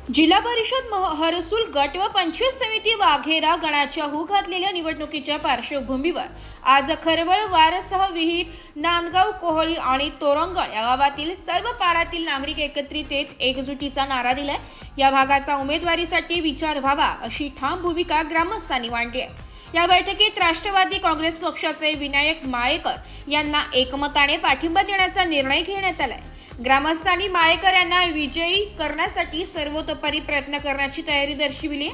जिल्हा परिषद हरसूल गट व पंचायत समिती वाघेरा गणाच्या हू घातलेल्या निवडणुकीच्या पार्श्वभूमीवर आज खरवळ वारसह विहीर नांदगाव कोहळी आणि तोरंगळ या गावातील सर्व पाड्यातील नागरिक एकत्रित येत एकजुटीचा नारा दिलाय। या भागाचा उमेदवारीसाठी विचार व्हावा अशी ठाम भूमिका ग्रामस्थांनी मांडली आहे। या बैठकीत राष्ट्रवादी काँग्रेस पक्षाचे विनायक माळेकर यांना एकमताने पाठिंबा देण्याचा निर्णय घेण्यात आलाय। ग्रामस्थांनी माळेकर यांना विजयी करण्यासाठी सर्वतोपरी प्रयत्न करण्याची तयारी दर्शविली।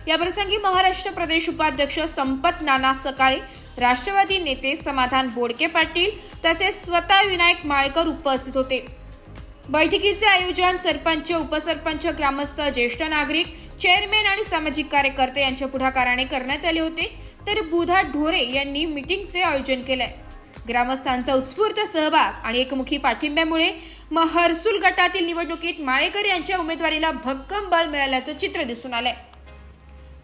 या प्रसंगी महाराष्ट्र प्रदेश उपाध्यक्ष संपत नाना सकाळे, राष्ट्रवादी नेते समाधान बोडके पाटील तसेच स्वतः विनायक माळेकर उपस्थित होते। बैठकीचे आयोजन सरपंच, उपसरपंच, ग्रामस्थ, ज्येष्ठ नागरिक, चेअरमॅन आणि सामाजिक कार्यकर्ते यांच्या पुढाकाराने करण्यात आले होते। तर बुधा ढोरे यांनी मीटिंगचे आयोजन केले। ग्रामस्थांचा उत्स्फूर्त सहभाग आणि एकमुखी पाठिंब्यामुळे हरसूल गटातील निवडणुकीत माळेकर यांच्या उमेदवारीला भक्कम बळ मिळाल्याचं चित्र दिसून आलंय।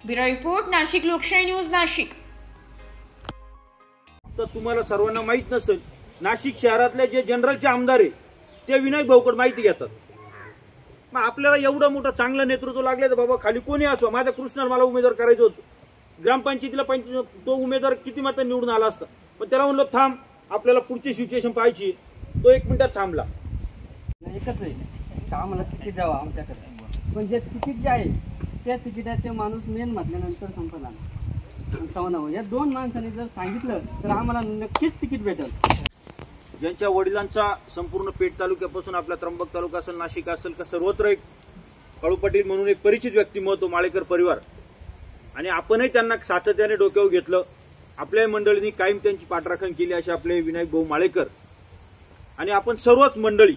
ब्युरो रिपोर्ट, नाशिक लोकशाही न्यूज, नाशिक। तर तुम्हाला सर्वांना माहित नसेल, नाशिक शहरातले जे जनरलचे आमदार आहे ते विनायक भाऊकडे माहिती घेतात। मग आपल्याला एवढं मोठं चांगलं नेतृत्व लागले तर बाबा खाली कोणी असो, माझ्या कृष्णाला मला उमेदवार करायचं होतं। ग्रामपंचायतीला तो उमेदवार किती मतं निवडून आला असता, पण त्याला म्हणलो थांब, आपल्याला पुढची सिच्युएशन पाहायची। तो 1 मिनिटात थांबला। एकच आहे, आम्हाला तिकीट द्यावा आमच्याकडे, पण जे तिकीट जे आहे त्या तिकिटाचे माणूस मेन म्हटल्यानंतर संपला सवनाव या 2 माणसांनी जर सांगितलं तर आम्हाला नक्कीच तिकीट भेटेल। ज्यांच्या वडिलांचा संपूर्ण पेठ तालुक्यापासून आपला त्र्यंबक तालुका असेल, नाशिक असेल का सर्वत्र एक काळू पाटील म्हणून एक परिचित व्यक्तिमत्व माळेकर परिवार, आणि आपणही त्यांना सातत्याने डोक्यावर घेतलं। आपल्या मंडळींनी कायम त्यांची पाठराखण केली असे आपले विनायक भाऊ माळेकर आणि आपण सर्वच मंडळी।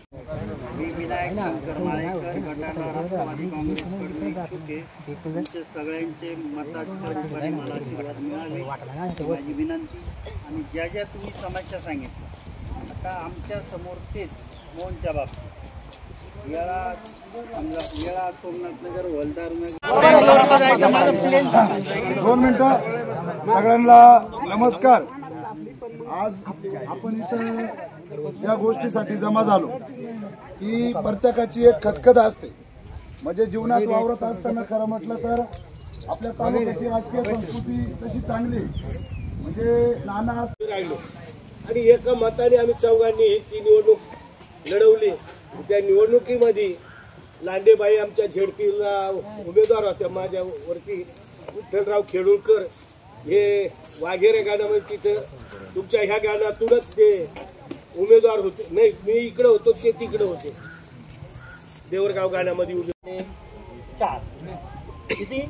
विनायक शंकर माळेकर गटाला राष्ट्रवादी काँग्रेसकडून इच्छुक आहे। तुमचे सगळ्यांचे मताच्या रूपाने मला आशीर्वाद मिळाले माझी विनंती। आणि ज्या ज्या तुम्ही समस्या सांगितल्या, आता आमच्या समोर तेच मोहनच्या बाबतीत येळा सोमनाथ नगर, वलदार नगर। 2 मिनिटं सगळ्यांना नमस्कार। आज आपण इथं या गोष्टीसाठी जमा झालो की प्रत्येकाची एक खतखत असते। म्हणजे जीवनात वावरत असताना खरं म्हटलं तर आपल्या तालुक्याची राजकीय संस्कृती तशी चांगली, म्हणजे नाना राहिलो आणि एका मताने आम्ही चौघांनी ती निवडणूक लढवली। त्या निवडणुकीमध्ये लांडेबाई आमच्या झेडपीला उमेदवार होत्या, माझ्यावरती विठ्ठलराव खेडूळकर हे वाघेरे गाण्यामध्ये तिथं तुमच्या ह्या गाण्यातूनच ते उमेदवार होते। नाही, मी इकडे होतो, ते तिकडे होते। देवरगाव गाण्यामध्ये 4 किती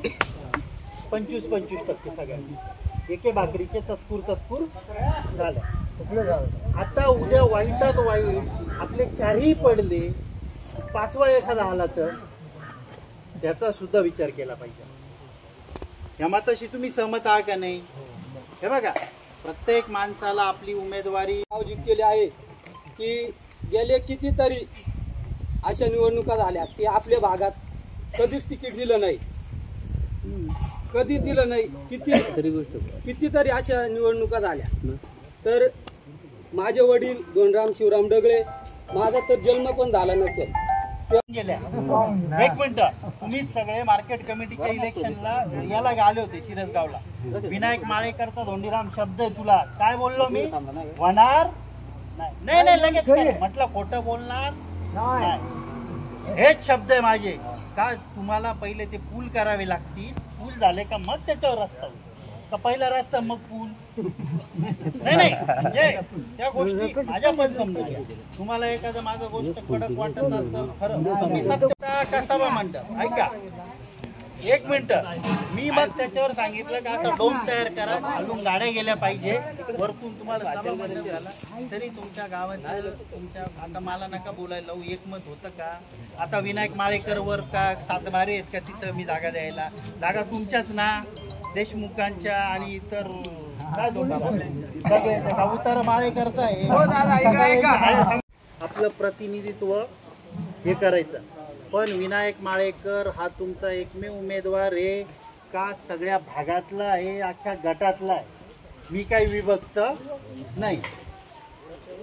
25% सगळ्यांनी एके भाकरीचे तत्पूर झालं। आता उद्या वाईटात वाईट आपले 4ही पडले, 5वा एखादा आला तर त्याचा सुद्धा विचार केला पाहिजे। या मताशी तुम्ही सहमत आहात का नाही? हे बघा, प्रत्येक माणसाला आपली उमेदवारी आयोजित केली आहे की गेले कितीतरी अशा निवडणुका झाल्या की आपल्या भागात कधीच तिकीट दिलं नाही, कधीच दिलं नाही। कितीतरी अशा निवडणुका झाल्या। तर माझे वडील दोनराम शिवराम डगळे, माझा तर जन्म पण झाला नसेल। गेल्या 1 मिनिट, तुम्ही सगळे मार्केट कमिटीच्या इलेक्शनला याला आले होते शिरसगावला। विनायक माळेकरचा धोंडीराम शब्द आहे, तुला काय बोललो मी? होणार नाही, नाही लगेच म्हटलं खोटं बोलणार नाही, हेच शब्द आहे माझे। का तुम्हाला पहिले ते पूल करावे लागतील, पूल झाले का मग त्याच्यावर रस्ता होईल, का पहिला रस्ता मग पूल? नाही, म्हणजे त्या गोष्टी माझ्या पण समजून घ्या। तुम्हाला एखादं माझं गोष्ट कडक वाटत असेल खरं, मी सत्ता का सभा म्हणतात, ऐका 1 मिनिट, मी मग त्याच्यावर सांगितलं का आता डोम तयार करा, खालून गाड्या गेल्या पाहिजे, वरतून तुम्हाला सभा मंडप झाला तरी तुमच्या गावाचं तुमच्या, आता मला नका बोलायला लावू, एकमत होतं का? आता विनायक माळेकर वर का 7 बारे आहेत का तिथं मी जागा द्यायला? जागा तुमच्याच ना, देशमुखांच्या आणि इतर काय उतार माळेकरचा आहे। आपलं प्रतिनिधित्व हे करायचं, पण विनायक माळेकर हा तुमचा एकमेव उमेदवार आहे का सगळ्या भागातला आहे, अख्ख्या गटातला आहे? मी काही विभक्त नाही,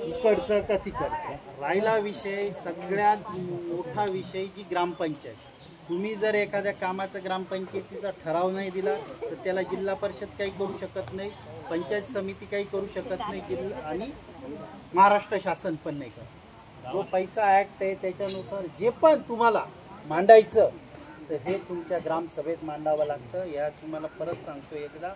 इकडचं का तिकडचं। राहिला विषय, सगळ्यात मोठा विषय जी ग्रामपंचायत, तुम्ही जर एखाद्या कामाचा ग्रामपंचायतीचा ठराव नाही दिला तर त्याला जिल्हा परिषद काही करू शकत नाही, पंचायत समिती काही करू शकत नाही, जिल्हा आणि महाराष्ट्र शासन पण नाही करत. जो पैसा ऍक्ट आहे त्याच्यानुसार जे पण तुम्हाला मांडायचं तर हे तुमच्या ग्रामसभेत मांडावं लागतं. या तुम्हाला परत सांगतो एकदा.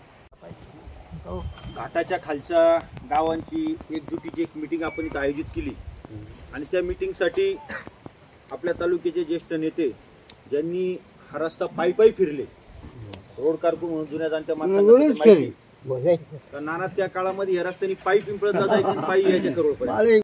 घाटाच्या खालच्या गावांची एकजुटीची एक मिटिंग आपण इथं आयोजित केली आणि त्या मिटिंगसाठी आपल्या तालुक्याचे ज्येष्ठ नेते ज्यांनी हा रस्ता पायी पायी फिरले, रोड कारकून म्हणून जुन्या जाणत्या माणसांना नाना त्या काळामध्ये या रस्त्याने पायी पिंपळत जायचे, पायी यायचे करोड